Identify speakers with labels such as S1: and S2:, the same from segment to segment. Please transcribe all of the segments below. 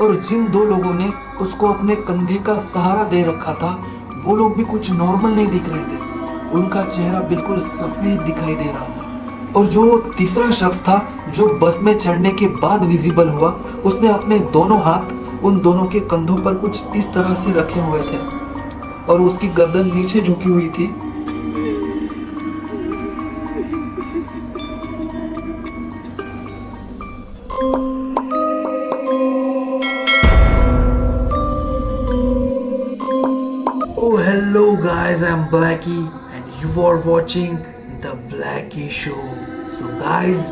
S1: और जिन दो लोगों ने उसको अपने कंधे का सहारा दे रखा था वो लोग भी कुछ नॉर्मल नहीं दिख रहे थे। उनका चेहरा बिल्कुल सफेद दिखाई दे रहा था। और जो तीसरा शख्स था जो बस में चढ़ने के बाद विजिबल हुआ, उसने अपने दोनों हाथ उन दोनों के कंधों पर कुछ इस तरह से रखे हुए थे और उसकी गर्दन नीचे झुकी हुई थी। Oh, hello guys, I'm Blackie and you are watching The Blackie Show. So guys,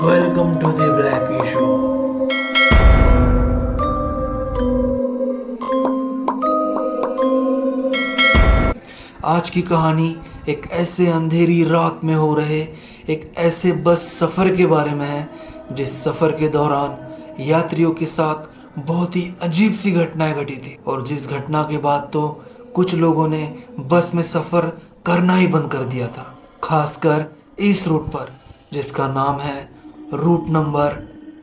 S1: welcome to The Blackie Show. आज की कहानी एक ऐसे अंधेरी रात में हो रहे एक ऐसे बस सफ़र के बारे में है जिस सफ़र के दौरान यात्रियों के साथ बहुत ही अजीब सी घटनाएं घटी थी और जिस घटना के बाद तो कुछ लोगों ने बस में सफ़र करना ही बंद कर दिया था, खासकर इस रूट पर जिसका नाम है रूट नंबर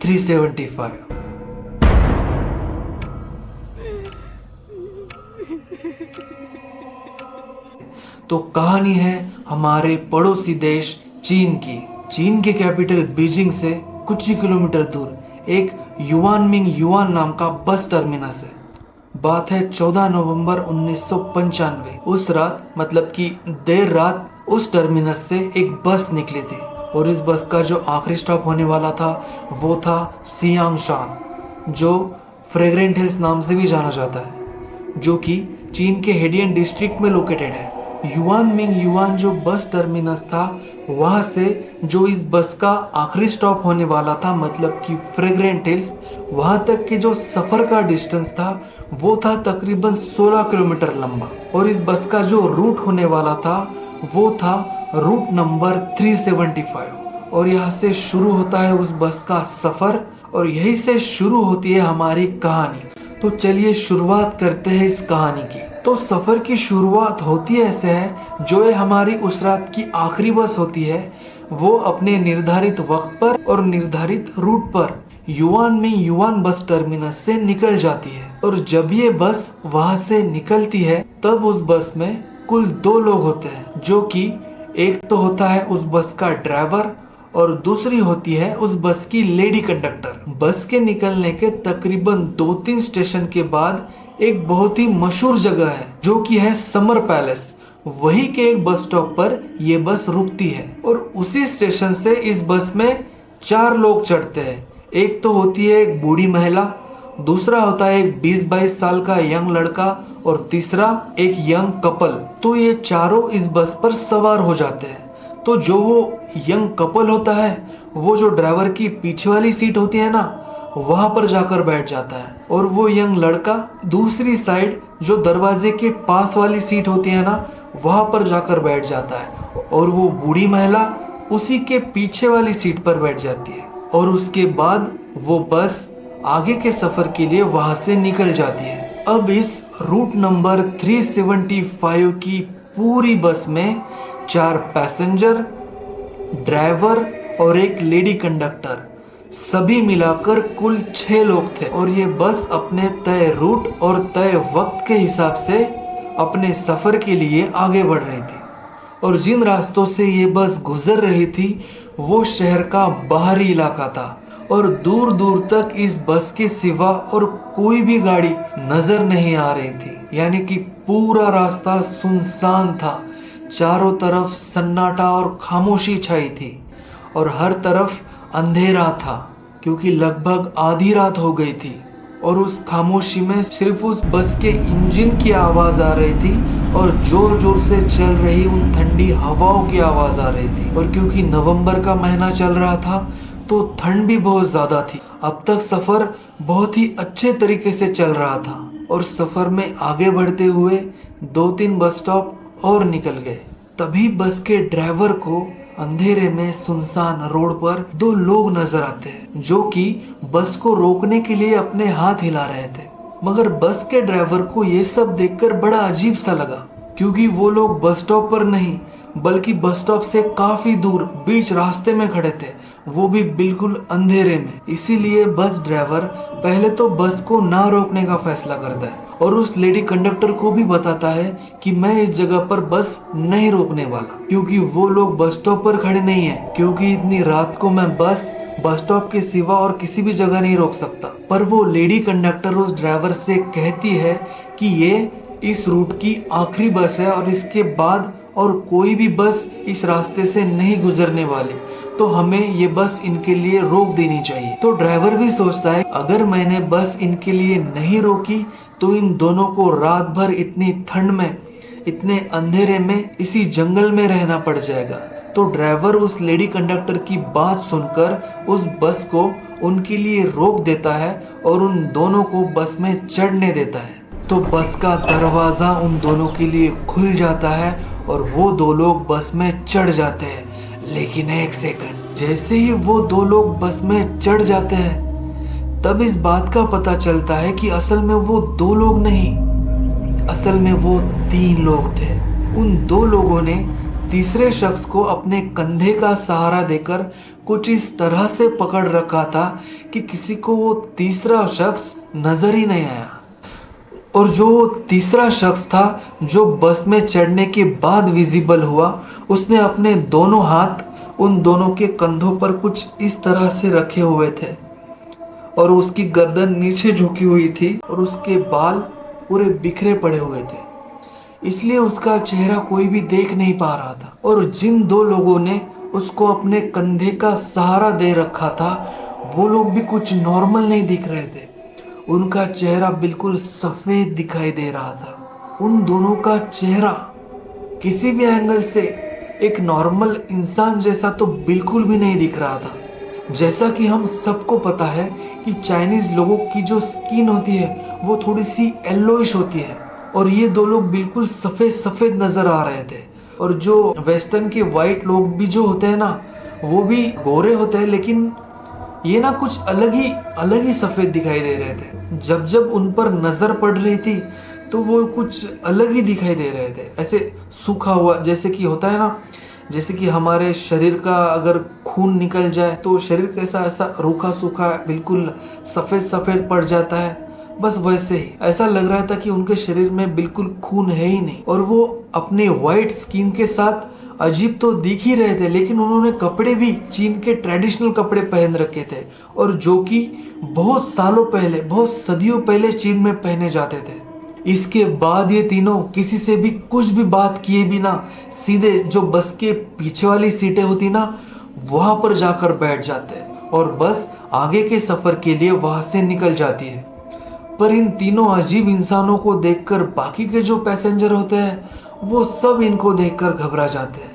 S1: 375। तो कहानी है हमारे पड़ोसी देश चीन की। चीन के कैपिटल बीजिंग से कुछ ही किलोमीटर दूर एक युवानमिंग युवान नाम का बस टर्मिनस है। बात है 14 नवंबर 1995। उस रात मतलब कि देर रात उस टर्मिनस से एक बस निकली थी और इस बस का जो आखिरी स्टॉप होने वाला था वो था सियांगशान, जो फ्रेग्रेंट हिल्स नाम से भी जाना जाता है, जो कि चीन के हेडियन डिस्ट्रिक्ट में लोकेटेड है। युवानमिंग युवान जो बस टर्मिनस था वहां से जो इस बस का आखिरी स्टॉप होने वाला था मतलब कि फ्रेग्रेंट हिल्स, वहां तक के जो सफर का डिस्टेंस था वो था तकरीबन 16 किलोमीटर लंबा। और इस बस का जो रूट होने वाला था वो था रूट नंबर 375 और यहाँ से शुरू होता है उस बस का सफर और यहीं से शुरू होती है हमारी कहानी। तो चलिए शुरुआत करते हैं इस कहानी की। तो सफर की शुरुआत होती ऐसे है, जो ये हमारी उस रात की आखिरी बस होती है वो अपने निर्धारित वक्त पर और निर्धारित रूट पर युवान बस टर्मिनस से निकल जाती है। और जब ये बस वहां से निकलती है तब उस बस में कुल 2 लोग होते हैं, जो कि एक तो होता है उस बस का ड्राइवर और दूसरी होती है उस बस की लेडी कंडक्टर। बस के निकलने के तकरीबन 2-3 स्टेशन के बाद एक बहुत ही मशहूर जगह है जो कि है समर पैलेस। वही के एक बस स्टॉप पर ये बस रुकती है और उसी स्टेशन से इस बस में 4 लोग चढ़ते हैं। एक तो होती है एक बूढ़ी महिला, दूसरा होता है एक 20-22 साल का यंग लड़का और तीसरा एक यंग कपल। तो ये चारों इस बस पर सवार हो जाते हैं। तो जो वो यंग कपल होता है वो जो ड्राइवर की पीछे वाली सीट होती है ना वहां पर जाकर बैठ जाता है और वो यंग लड़का दूसरी साइड जो दरवाजे के पास वाली सीट होती है ना वहां पर जाकर बैठ जाता है और वो बूढ़ी महिला उसी के पीछे वाली सीट पर बैठ जाती है। और उसके बाद वो बस आगे के सफर के लिए वहां से निकल जाती है। अब इस रूट नंबर 375 की पूरी बस में 4 पैसेंजर, ड्राइवर और एक लेडी कंडक्टर, सभी मिलाकर कुल 6 लोग थे। और ये बस अपने तय रूट और तय वक्त के हिसाब से अपने सफर के लिए आगे बढ़ रही थी। और जिन रास्तों से ये बस गुजर रही थी वो शहर का बाहरी इलाका था और दूर दूर तक इस बस के सिवा और कोई भी गाड़ी नजर नहीं आ रही थी, यानी कि पूरा रास्ता सुनसान था। चारों तरफ सन्नाटा और खामोशी छाई थी और हर तरफ अंधेरा था क्योंकि लगभग आधी रात हो गई थी और उस खामोशी में सिर्फ उस बस के इंजन की आवाज आ रही थी और जोर जोर से चल रही उन ठंडी हवाओं की आवाज आ रही थी। और क्योंकि नवंबर का महीना चल रहा था तो ठंड भी बहुत ज्यादा थी। अब तक सफर बहुत ही अच्छे तरीके से चल रहा था और सफर में आगे बढ़ते हुए 2-3 बस स्टॉप और निकल गए। तभी बस के ड्राइवर को अंधेरे में सुनसान रोड पर 2 लोग नजर आते हैं जो कि बस को रोकने के लिए अपने हाथ हिला रहे थे। मगर बस के ड्राइवर को ये सब देखकर बड़ा अजीब सा लगा क्योंकि वो लोग बस स्टॉप पर नहीं बल्कि बस स्टॉप से काफी दूर बीच रास्ते में खड़े थे। वो भी बिल्कुल अंधेरे में। इसीलिए बस ड्राइवर पहले तो बस को ना रोकने का फैसला करता है और उस लेडी कंडक्टर को भी बताता है कि मैं इस जगह पर बस नहीं रोकने वाला, क्योंकि वो लोग बस स्टॉप पर खड़े नहीं है, क्योंकि इतनी रात को मैं बस स्टॉप के सिवा और किसी भी जगह नहीं रोक सकता। पर वो लेडी कंडक्टर उस ड्राइवर से कहती है कि ये इस रूट की आखिरी बस है और इसके बाद और कोई भी बस इस रास्ते से नहीं गुजरने वाली, तो हमें ये बस इनके लिए रोक देनी चाहिए। तो ड्राइवर भी सोचता है अगर मैंने बस इनके लिए नहीं रोकी तो इन दोनों को रात भर इतनी ठंड में, इतने अंधेरे में, इसी जंगल में रहना पड़ जाएगा। तो ड्राइवर उस लेडी कंडक्टर की बात सुनकर उस बस को उनके लिए रोक देता है और उन दोनों को बस में चढ़ने देता है। तो बस का दरवाजा उन दोनों के लिए खुल जाता है और वो दो लोग बस में चढ़ जाते हैं। लेकिन एक सेकंड, जैसे ही वो दो लोग बस में चढ़ जाते हैं तब इस बात का पता चलता है कि असल में वो दो लोग नहीं, असल में वो तीन लोग थे। उन दो लोगों ने तीसरे शख्स को अपने कंधे का सहारा देकर कुछ इस तरह से पकड़ रखा था कि किसी को वो तीसरा शख्स नजर ही नहीं आया। और जो तीसरा शख्स था जो बस में चढ़ने के बाद विजिबल हुआ, उसने अपने दोनों हाथ उन दोनों के कंधों पर कुछ इस तरह से रखे हुए थे और उसकी गर्दन नीचे झुकी हुई थी और उसके बाल पूरे बिखरे पड़े हुए थे, इसलिए उसका चेहरा कोई भी देख नहीं पा रहा था। और जिन दो लोगों ने उसको अपने कंधे का सहारा दे रखा था वो लोग भी कुछ नॉर्मल नहीं दिख रहे थे, उनका चेहरा बिल्कुल सफेद दिखाई दे रहा था। उन दोनों का चेहरा किसी भी एंगल से एक नॉर्मल इंसान जैसा तो बिल्कुल भी नहीं दिख रहा था। जैसा कि हम सबको पता है कि चाइनीज लोगों की जो स्किन होती है वो थोड़ी सी येलोइश होती है और ये दो लोग बिल्कुल सफेद सफेद नजर आ रहे थे। और जो वेस्टर्न के वाइट लोग भी जो होते हैं ना वो भी गोरे होते हैं, लेकिन ये ना कुछ अलग ही सफेद दिखाई दे रहे थे। जब जब उन पर नजर पड़ रही थी तो वो कुछ अलग ही दिखाई दे रहे थे, ऐसे सूखा हुआ, जैसे कि होता है ना, जैसे कि हमारे शरीर का अगर खून निकल जाए तो शरीर कैसा ऐसा रूखा सूखा बिल्कुल सफेद सफेद पड़ जाता है, बस वैसे ही ऐसा लग रहा था कि उनके शरीर में बिल्कुल खून है ही नहीं। और वो अपने वाइट स्किन के साथ अजीब तो दिख ही रहे थे, लेकिन उन्होंने कपड़े भी चीन के ट्रेडिशनल कपड़े पहन रखे थे और जो कि बहुत सालों पहले, बहुत सदियों पहले चीन में पहने जाते थे। इसके बाद ये तीनों किसी से भी कुछ भी बात किए बिना सीधे जो बस के पीछे वाली सीटें होती ना वहां पर जाकर बैठ जाते हैं और बस आगे के सफर के लिए वहां से निकल जाती है। पर इन तीनों अजीब इंसानों को देखकर बाकी के जो पैसेंजर होते हैं वो सब इनको देखकर घबरा जाते हैं,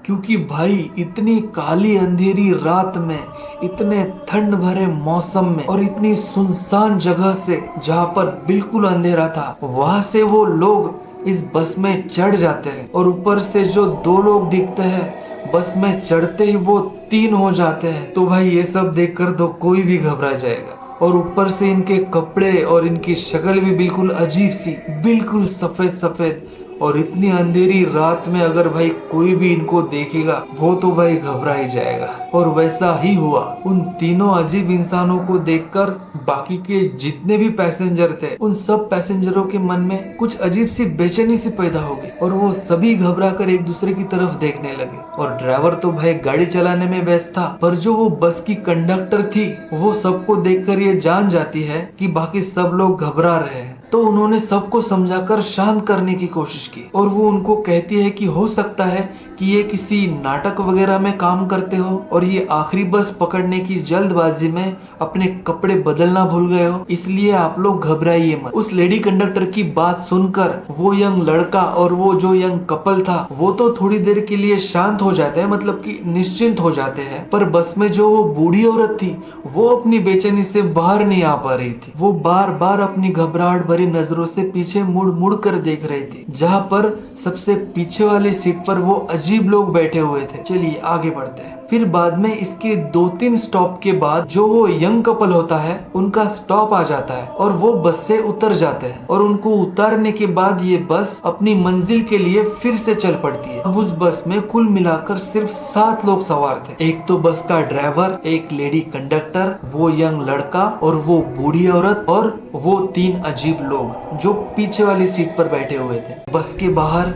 S1: क्योंकि भाई इतनी काली अंधेरी रात में, इतने ठंड भरे मौसम में और इतनी सुनसान जगह से जहाँ पर बिल्कुल अंधेरा था, वहां से वो लोग इस बस में चढ़ जाते हैं और ऊपर से जो दो लोग दिखते हैं बस में चढ़ते ही वो तीन हो जाते हैं। तो भाई ये सब देखकर तो कोई भी घबरा जाएगा। और ऊपर से इनके कपड़े और इनकी शक्ल भी बिल्कुल अजीब सी, बिल्कुल सफेद सफेद, और इतनी अंधेरी रात में अगर भाई कोई भी इनको देखेगा वो तो भाई घबरा ही जाएगा। और वैसा ही हुआ। उन तीनों अजीब इंसानों को देखकर बाकी के जितने भी पैसेंजर थे उन सब पैसेंजरों के मन में कुछ अजीब सी बेचैनी सी पैदा हो गई और वो सभी घबरा कर एक दूसरे की तरफ देखने लगे। और ड्राइवर तो भाई गाड़ी चलाने में व्यस्त था, पर जो वो बस की कंडक्टर थी वो सबको देखकर ये जान जाती है कि बाकी सब लोग घबरा रहे हैं। तो उन्होंने सबको समझाकर शांत करने की कोशिश की और वो उनको कहती है कि हो सकता है कि ये किसी नाटक वगैरह में काम करते हो और ये आखिरी बस पकड़ने की जल्दबाजी में अपने कपड़े बदलना भूल गए हो, इसलिए आप लोग घबराइए मत। उस लेडी कंडक्टर की बात सुनकर वो यंग लड़का और वो जो यंग कपल था वो तो थोड़ी देर के लिए शांत हो जाते हैं, मतलब कि निश्चिंत हो जाते हैं। पर बस में जो वो बूढ़ी औरत थी वो अपनी बेचैनी से बाहर नहीं आ पा रही थी। वो बार बार अपनी घबराहट भरी नजरों से पीछे मुड़ मुड़ कर देख रही थी, जहाँ पर सबसे पीछे वाली सीट पर वो अजीब लोग बैठे हुए थे। चलिए आगे बढ़ते हैं। फिर बाद में इसके 2-3 स्टॉप के बाद जो वो यंग कपल होता है उनका स्टॉप आ जाता है और वो बस से उतर जाते हैं और उनको उतारने के बाद ये बस अपनी मंजिल के लिए फिर से चल पड़ती है। अब उस बस में कुल मिलाकर सिर्फ 7 लोग सवार थे। एक तो बस का ड्राइवर, एक लेडी कंडक्टर, वो यंग लड़का और वो बूढ़ी औरत और वो 3 अजीब लोग जो पीछे वाली सीट पर बैठे हुए थे। बस के बाहर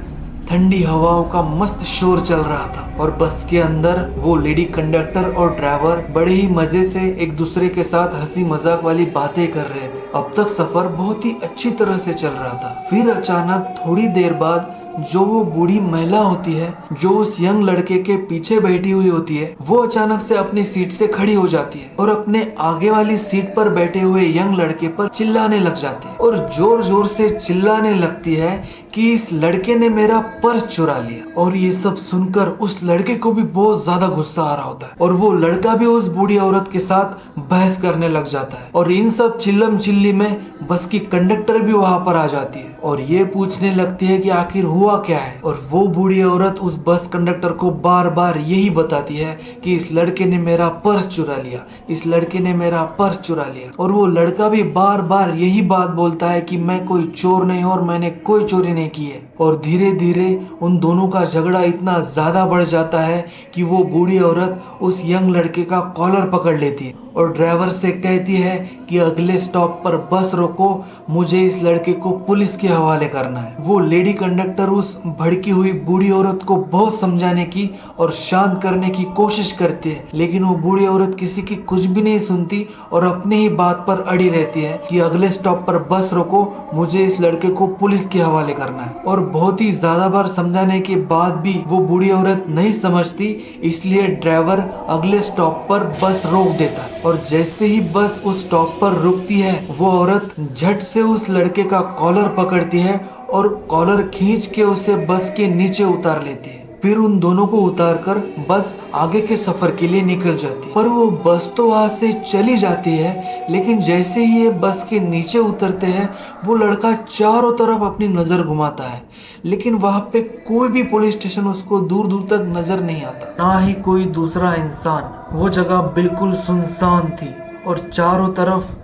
S1: ठंडी हवाओं का मस्त शोर चल रहा था और बस के अंदर वो लेडी कंडक्टर और ड्राइवर बड़े ही मजे से एक दूसरे के साथ हंसी मजाक वाली बातें कर रहे थे। अब तक सफर बहुत ही अच्छी तरह से चल रहा था। फिर अचानक थोड़ी देर बाद जो वो बूढ़ी महिला होती है जो उस यंग लड़के के पीछे बैठी हुई होती है, वो अचानक से अपनी सीट से खड़ी हो जाती है और अपने आगे वाली सीट पर बैठे हुए यंग लड़के पर चिल्लाने लग जाती है और जोर जोर से चिल्लाने लगती है कि इस लड़के ने मेरा पर्स चुरा लिया। और ये सब सुनकर उस लड़के को भी बहुत ज्यादा गुस्सा आ रहा होता है और वो लड़का भी उस बूढ़ी औरत के साथ बहस करने लग जाता है। और इन सब चिल्लम चिल्ली में बस की कंडक्टर भी वहां पर आ जाती है और ये पूछने लगती है कि आखिर हुआ क्या है। और वो बूढ़ी औरत उस बस कंडक्टर को बार बार यही बताती है कि इस लड़के ने मेरा पर्स चुरा लिया, इस लड़के ने मेरा पर्स चुरा लिया। और वो लड़का भी बार बार यही बात बोलता है कि मैं कोई चोर नहीं और मैंने कोई चोरी नहीं की है। और धीरे धीरे उन दोनों का झगड़ा इतना ज्यादा बढ़ जाता है कि वो बूढ़ी औरत उस यंग लड़के का कॉलर पकड़ लेती है और ड्राइवर से कहती है कि अगले स्टॉप पर बस रोको, मुझे इस लड़के को पुलिस के हवाले करना है। वो लेडी कंडक्टर उस भड़की हुई बूढ़ी औरत को बहुत समझाने की और शांत करने की कोशिश करती है, लेकिन वो बूढ़ी औरत किसी की कुछ भी नहीं सुनती और अपने ही बात पर अड़ी रहती है कि अगले स्टॉप पर बस रोको, मुझे इस लड़के को पुलिस के हवाले करना है। और बहुत ही ज्यादा बार समझाने के बाद भी वो बूढ़ी औरत नहीं समझती, इसलिए ड्राइवर अगले स्टॉप पर बस रोक देता है। और जैसे ही बस उस स्टॉप पर रुकती है वो औरत झट से उस लड़के का कॉलर पकड़ती है और कॉलर खींच के उसे बस के नीचे उतार लेती है। फिर उन दोनों को उतारकर बस आगे के सफर के लिए निकल जाती है। पर वो बस तो वहां से चली जाती है, लेकिन जैसे ही ये बस के नीचे उतरते हैं वो लड़का चारों तरफ अपनी नजर घुमाता है, लेकिन वहां पे कोई भी पुलिस स्टेशन उसको दूर दूर तक नजर नहीं आता, ना ही कोई दूसरा इंसान। वो जगह बिल्कुल सुनसान थी और चारों तरफ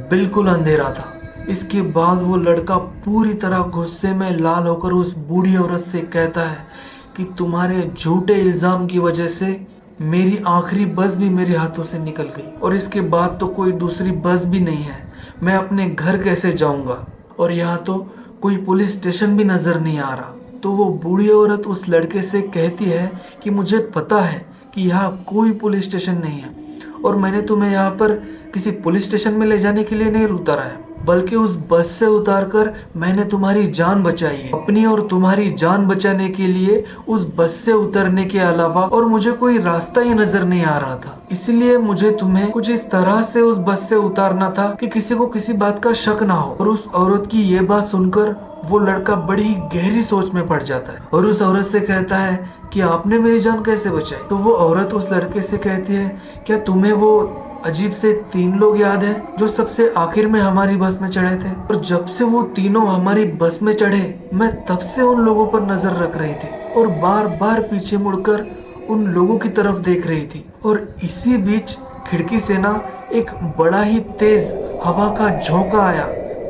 S1: बिल्कुल अंधेरा था। इसके बाद वो लड़का पूरी तरह गुस्से में लाल होकर उस बूढ़ी औरत से कहता है कि तुम्हारे झूठे इल्जाम की वजह से मेरी आखिरी बस भी मेरे हाथों से निकल गई और इसके बाद तो कोई दूसरी बस भी नहीं है। मैं अपने घर कैसे जाऊंगा और यहाँ तो कोई पुलिस स्टेशन भी नजर नहीं आ रहा। तो वो बूढ़ी औरत उस लड़के से कहती है कि मुझे पता है कि यहाँ कोई पुलिस स्टेशन नहीं है और मैंने तुम्हें यहाँ पर किसी पुलिस स्टेशन में ले जाने के लिए नहीं उतारा है, बल्कि उस बस से उतारकर मैंने तुम्हारी जान बचाई है। अपनी और तुम्हारी जान बचाने के लिए उस बस से उतरने के अलावा और मुझे कोई रास्ता ही नजर नहीं आ रहा था, इसलिए मुझे तुम्हें कुछ इस तरह से उस बस से उतारना था कि किसी को किसी बात का शक ना हो। और उस औरत की ये बात सुनकर वो लड़का बड़ी गहरी सोच में पड़ जाता है और उस औरत से कहता है कि आपने मेरी जान कैसे बचाई। तो वो औरत उस लड़के से कहती है, क्या तुम्हें वो अजीब से 3 लोग याद है जो सबसे आखिर में हमारी बस में चढ़े थे? और जब से वो तीनों हमारी बस में चढ़े मैं तब से उन लोगों पर नजर रख रही थी और बार बार पीछे मुड़कर उन लोगों की तरफ देख रही थी। और इसी बीच खिड़की से ना एक बड़ा ही तेज हवा का झोंका आया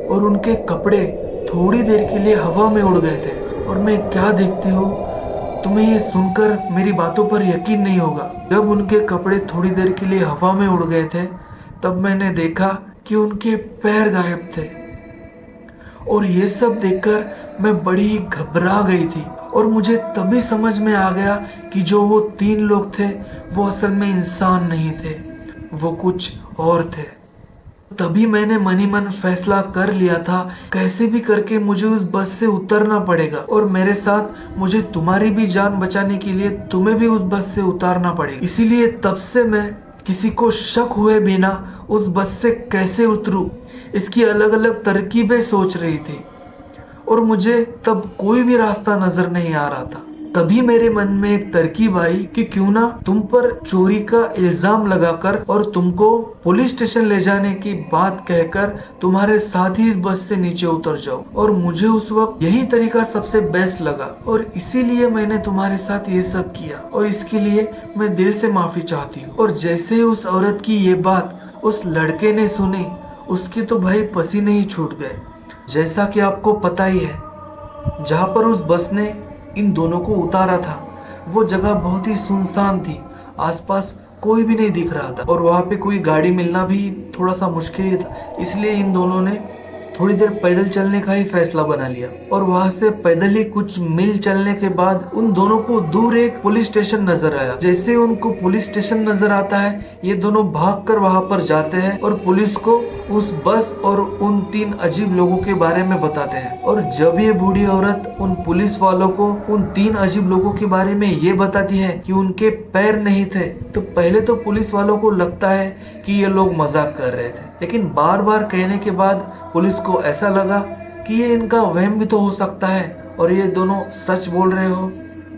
S1: और उनके कपड़े थोड़ी देर के लिए हवा में उड़ गए थे। और मैं क्या देखती हूँ, तुम्हें ये सुनकर मेरी बातों पर यकीन नहीं होगा। जब उनके कपड़े थोड़ी देर के लिए हवा में उड़ गए थे तब मैंने देखा कि उनके पैर गायब थे और ये सब देखकर मैं बड़ी घबरा गई थी। और मुझे तभी समझ में आ गया कि जो वो 3 लोग थे वो असल में इंसान नहीं थे, वो कुछ और थे। तभी मैंने मनी मन फैसला कर लिया था कैसे भी करके मुझे उस बस से उतरना पड़ेगा और मेरे साथ मुझे तुम्हारी भी जान बचाने के लिए तुम्हें भी उस बस से उतारना पड़ेगा। इसीलिए तब से मैं किसी को शक हुए बिना उस बस से कैसे उतरूं इसकी अलग अलग तरकीबें सोच रही थी और मुझे तब कोई भी रास्ता नजर नहीं आ रहा था। तभी मेरे मन में एक तरकीब आई कि क्यों ना तुम पर चोरी का इल्जाम लगाकर और तुमको पुलिस स्टेशन ले जाने की बात कहकर तुम्हारे साथ ही इस बस से नीचे उतर जाओ। और मुझे उस वक्त यही तरीका सबसे बेस्ट लगा और इसीलिए मैंने तुम्हारे साथ ये सब किया और इसके लिए मैं दिल से माफी चाहती हूँ। और जैसे ही उस औरत की ये बात उस लड़के ने सुनी, उसके तो भाई पसीने ही छूट गए। जैसा कि आपको पता ही है, जहाँ पर उस बस ने इन दोनों को उतारा था वो जगह बहुत ही सुनसान थी, आसपास कोई भी नहीं दिख रहा था और वहाँ पे कोई गाड़ी मिलना भी थोड़ा सा मुश्किल ही था। इसलिए इन दोनों ने थोड़ी देर पैदल चलने का ही फैसला बना लिया और वहाँ से पैदल ही कुछ मील चलने के बाद उन दोनों को दूर एक पुलिस स्टेशन नजर आया। जैसे उनको पुलिस स्टेशन नजर आता है, ये दोनों भागकर वहाँ पर जाते हैं और पुलिस को उस बस और उन 3 अजीब लोगों के बारे में बताते हैं। और जब ये बूढ़ी औरत उन पुलिस वालों को उन 3 अजीब लोगों के बारे में ये बताती है कि उनके पैर नहीं थे, तो पहले तो पुलिस वालों को लगता है कि ये लोग मजाक कर रहे थे, लेकिन बार बार कहने के बाद पुलिस को ऐसा लगा कि ये इनका वहम भी तो हो सकता है और ये दोनों सच बोल रहे हो।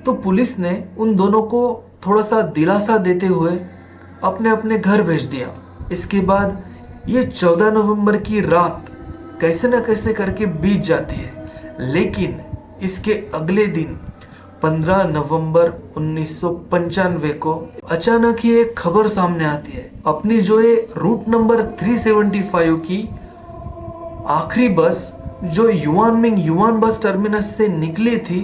S1: तो पुलिस ने उन दोनों को थोड़ा सा दिलासा देते हुए अपने अपने घर भेज दिया। इसके बाद ये 14 नवंबर की रात कैसे न कैसे करके बीत जाती है, लेकिन इसके अगले दिन 15 नवंबर 1995 को अचानक ही एक खबर सामने आती है। अपनी जो ये रूट नंबर 375 की आखिरी बस जो युवानमिंग युवान बस टर्मिनस से निकली थी,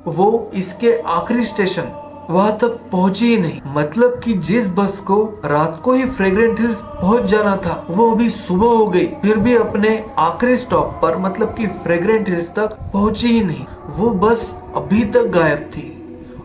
S1: वो इसके आखिरी स्टेशन वहां तक पहुंची ही नहीं। मतलब कि जिस बस को रात को ही फ्रेग्रेंट हिल्स पहुंच जाना था, वो अभी सुबह हो गई, फिर भी अपने आखिरी स्टॉप पर मतलब कि फ्रेग्रेंट हिल्स तक पहुंची ही नहीं। वो बस अभी तक गायब थी।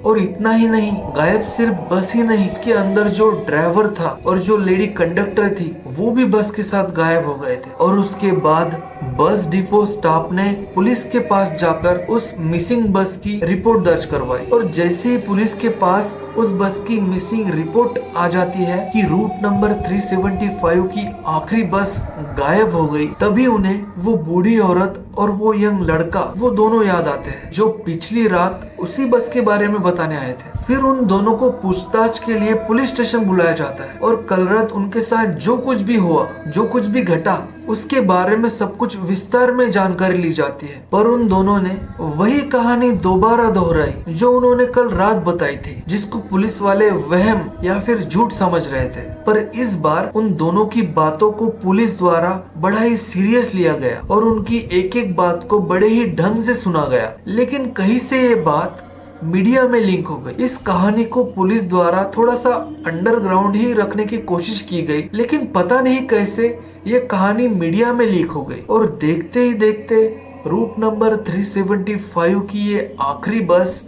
S1: और इतना ही नहीं, गायब सिर्फ बस ही नहीं, इसके अंदर जो ड्राइवर था और जो लेडी कंडक्टर थी वो भी बस के साथ गायब हो गए थे। और उसके बाद बस डिपो स्टाफ ने पुलिस के पास जाकर उस मिसिंग बस की रिपोर्ट दर्ज करवाई। और जैसे ही पुलिस के पास उस बस की मिसिंग रिपोर्ट आ जाती है कि रूट नंबर 375 की आखिरी बस गायब हो गई, तभी उन्हें वो बूढ़ी औरत और वो यंग लड़का वो दोनों याद आते हैं जो पिछली रात उसी बस के बारे में बताने आए थे। फिर उन दोनों को पूछताछ के लिए पुलिस स्टेशन बुलाया जाता है और कल रात उनके साथ जो कुछ भी हुआ, जो कुछ भी घटा, उसके बारे में सब कुछ विस्तार में जानकारी ली जाती है। पर उन दोनों ने वही कहानी दोबारा दोहराई जो उन्होंने कल रात बताई थी, जिसको पुलिस वाले वहम या फिर झूठ समझ रहे थे। पर इस बार उन दोनों की बातों को पुलिस द्वारा बड़ा ही सीरियस लिया गया और उनकी एक एक बात को बड़े ही ढंग से सुना गया। लेकिन कहीं से ये बात मीडिया में लिंक हो गई। इस कहानी को पुलिस द्वारा थोड़ा सा अंडरग्राउंड ही रखने की कोशिश की गई, लेकिन पता नहीं कैसे ये कहानी मीडिया में लीक हो गई और देखते ही देखते रूट नंबर 375 की ये आखिरी बस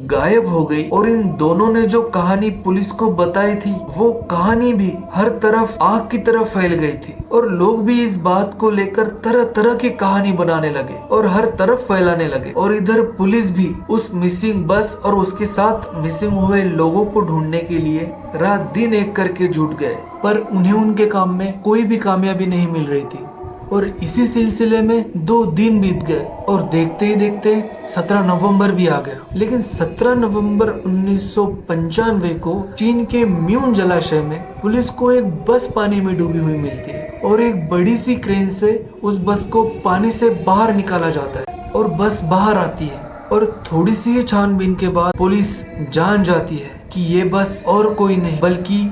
S1: गायब हो गई। और इन दोनों ने जो कहानी पुलिस को बताई थी, वो कहानी भी हर तरफ आग की तरह फैल गई थी और लोग भी इस बात को लेकर तरह तरह की कहानी बनाने लगे और हर तरफ फैलाने लगे। और इधर पुलिस भी उस मिसिंग बस और उसके साथ मिसिंग हुए लोगों को ढूंढने के लिए रात दिन एक करके जुट गए, पर उन्हें उनके काम में कोई भी कामयाबी नहीं मिल रही थी। और इसी सिलसिले में 2 दिन बीत गए और देखते ही देखते 17 नवंबर भी आ गया। लेकिन 17 नवंबर 1995 को चीन के म्यून जलाशय में पुलिस को एक बस पानी में डूबी हुई मिलती है और एक बड़ी सी क्रेन से उस बस को पानी से बाहर निकाला जाता है और बस बाहर आती है। और थोड़ी सी छानबीन के बाद पुलिस जान जाती है कि ये बस और कोई नहीं बल्कि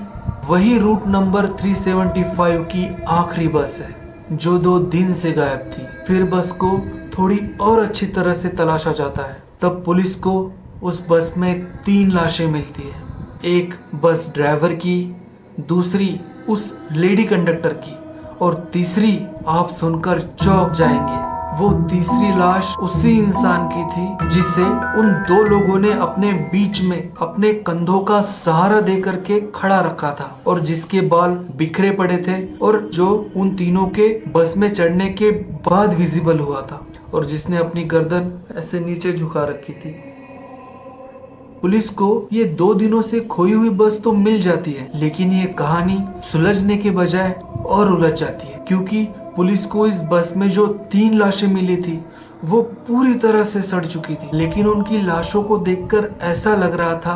S1: वही रूट नंबर 375 की आखिरी बस है जो 2 दिन से गायब थी। फिर बस को थोड़ी और अच्छी तरह से तलाशा जाता है। तब पुलिस को उस बस में 3 लाशें मिलती है, एक बस ड्राइवर की, दूसरी उस लेडी कंडक्टर की और तीसरी आप सुनकर चौंक जाएंगे, वो तीसरी लाश उसी इंसान की थी जिसे उन 2 लोगों ने अपने बीच में अपने कंधों का सहारा दे करके खड़ा रखा था और जिसके बाल बिखरे पड़े थे और जो उन तीनों के बस में चढ़ने के बाद विजिबल हुआ था और जिसने अपनी गर्दन ऐसे नीचे झुका रखी थी। पुलिस को ये 2 दिनों से खोई हुई बस तो मिल जाती है, लेकिन ये कहानी सुलझने के बजाय और उलझ जाती है, क्योंकि पुलिस को इस बस में जो 3 लाशें मिली थी वो पूरी तरह से सड़ चुकी थी, लेकिन उनकी लाशों को देखकर ऐसा लग रहा था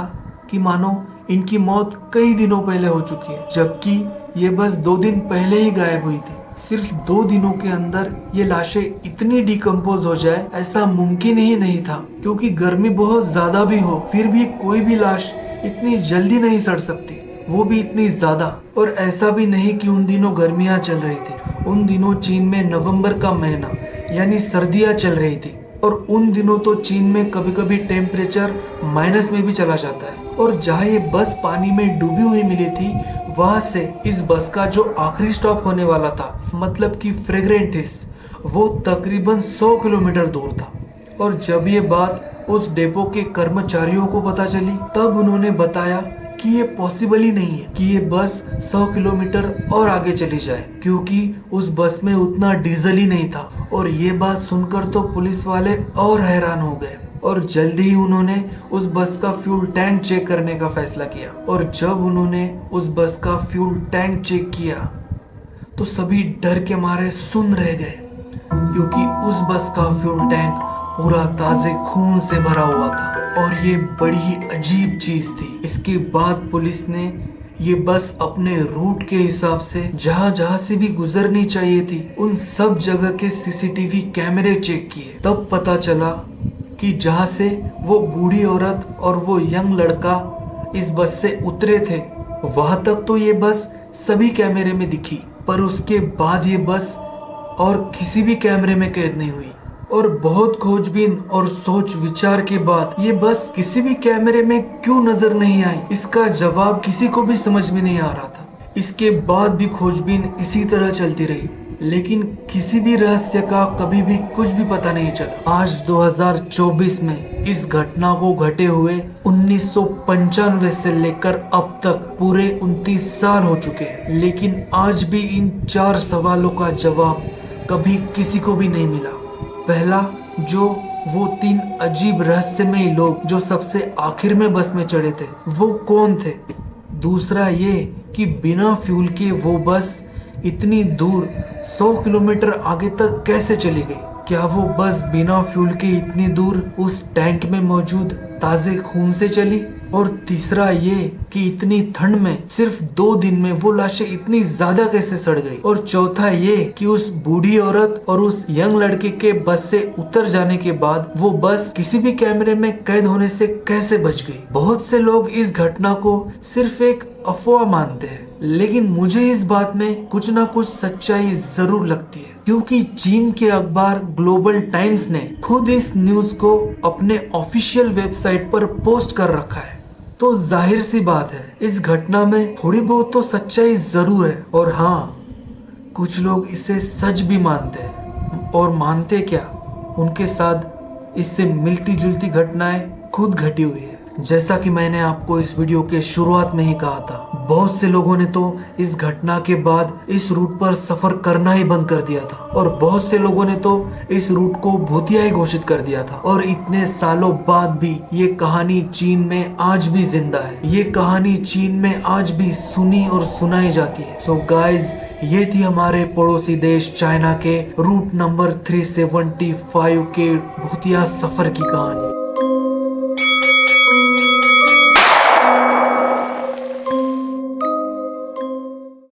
S1: कि मानो इनकी मौत कई दिनों पहले हो चुकी है, जबकि ये बस 2 दिन पहले ही गायब हुई थी। सिर्फ 2 दिनों के अंदर ये लाशें इतनी डिकम्पोज हो जाए ऐसा मुमकिन ही नहीं था, क्योंकि गर्मी बहुत ज्यादा भी हो फिर भी कोई भी लाश इतनी जल्दी नहीं सड़ सकती, वो भी इतनी ज्यादा। और ऐसा भी नहीं कि उन दिनों गर्मियां चल रही थी, उन दिनों चीन में नवंबर का महीना यानी सर्दियां चल रही थी, और उन दिनों तो चीन में कभी कभी टेम्परेचर माइनस में भी चला जाता है। और जहाँ ये बस पानी में डूबी हुई मिली थी, वहां से इस बस का जो आखिरी स्टॉप होने वाला था, मतलब कि फ्रेग्रेंट हिल्स, वो तकरीबन 100 किलोमीटर दूर था। और जब ये बात उस डेपो के कर्मचारियों को पता चली, तब उन्होंने बताया कि ये पॉसिबल ही नहीं है कि ये बस 100 किलोमीटर और आगे चली जाए, क्योंकि उस बस में उतना डीजल ही नहीं था। और ये बात सुनकर तो पुलिस वाले और हैरान हो गए, और जल्दी ही उन्होंने उस बस का फ्यूल टैंक चेक करने का फैसला किया। और जब उन्होंने उस बस का फ्यूल टैंक चेक किया तो सभी डर के मारे सुन रह गए, क्योंकि उस बस का फ्यूल टैंक पूरा ताजे खून से भरा हुआ था। और ये बड़ी ही अजीब चीज थी। इसके बाद पुलिस ने ये बस अपने रूट के हिसाब से जहाँ जहाँ से भी गुजरनी चाहिए थी, उन सब जगह के सीसीटीवी कैमरे चेक किए। तब पता चला कि जहाँ से वो बूढ़ी औरत और वो यंग लड़का इस बस से उतरे थे, वहां तक तो ये बस सभी कैमरे में दिखी, पर उसके बाद ये बस और किसी भी कैमरे में कैद नहीं हुई। और बहुत खोजबीन और सोच विचार के बाद ये बस किसी भी कैमरे में क्यों नजर नहीं आई, इसका जवाब किसी को भी समझ में नहीं आ रहा था। इसके बाद भी खोजबीन इसी तरह चलती रही, लेकिन किसी भी रहस्य का कभी भी कुछ भी पता नहीं चला। आज 2024 में इस घटना को घटे हुए 1995 से लेकर अब तक पूरे 29 साल हो चुके हैं, लेकिन आज भी इन 4 सवालों का जवाब कभी किसी को भी नहीं मिला। पहला, जो वो 3 अजीब रहस्यमयी लोग जो सबसे आखिर में बस में चढ़े थे, वो कौन थे? दूसरा ये कि बिना फ्यूल के वो बस इतनी दूर 100 किलोमीटर आगे तक कैसे चली गई? क्या वो बस बिना फ्यूल के इतनी दूर उस टैंक में मौजूद ताजे खून से चली? और तीसरा ये कि इतनी ठंड में सिर्फ 2 दिन में वो लाशें इतनी ज्यादा कैसे सड़ गई? और चौथा ये कि उस बूढ़ी औरत और उस यंग लड़के के बस से उतर जाने के बाद वो बस किसी भी कैमरे में कैद होने से कैसे बच गई? बहुत से लोग इस घटना को सिर्फ एक अफवाह मानते हैं, लेकिन मुझे इस बात में कुछ ना कुछ सच्चाई जरूर लगती है, क्योंकि चीन के अखबार ग्लोबल टाइम्स ने खुद इस न्यूज को अपने ऑफिशियल वेबसाइट पर पोस्ट कर रखा है। तो जाहिर सी बात है, इस घटना में थोड़ी बहुत तो सच्चाई जरूर है। और हाँ, कुछ लोग इसे सच भी मानते हैं। और मानते क्या, उनके साथ इससे मिलती जुलती घटनाएं खुद घटी हुई है। जैसा कि मैंने आपको इस वीडियो के शुरुआत में ही कहा था, बहुत से लोगों ने तो इस घटना के बाद इस रूट पर सफर करना ही बंद कर दिया था, और बहुत से लोगों ने तो इस रूट को भूतिया ही घोषित कर दिया था। और इतने सालों बाद भी ये कहानी चीन में आज भी जिंदा है, ये कहानी चीन में आज भी सुनी और सुनाई जाती है। सो गाइज, ये थी हमारे पड़ोसी देश चाइना के रूट नंबर 375 के भूतिया सफर की कहानी।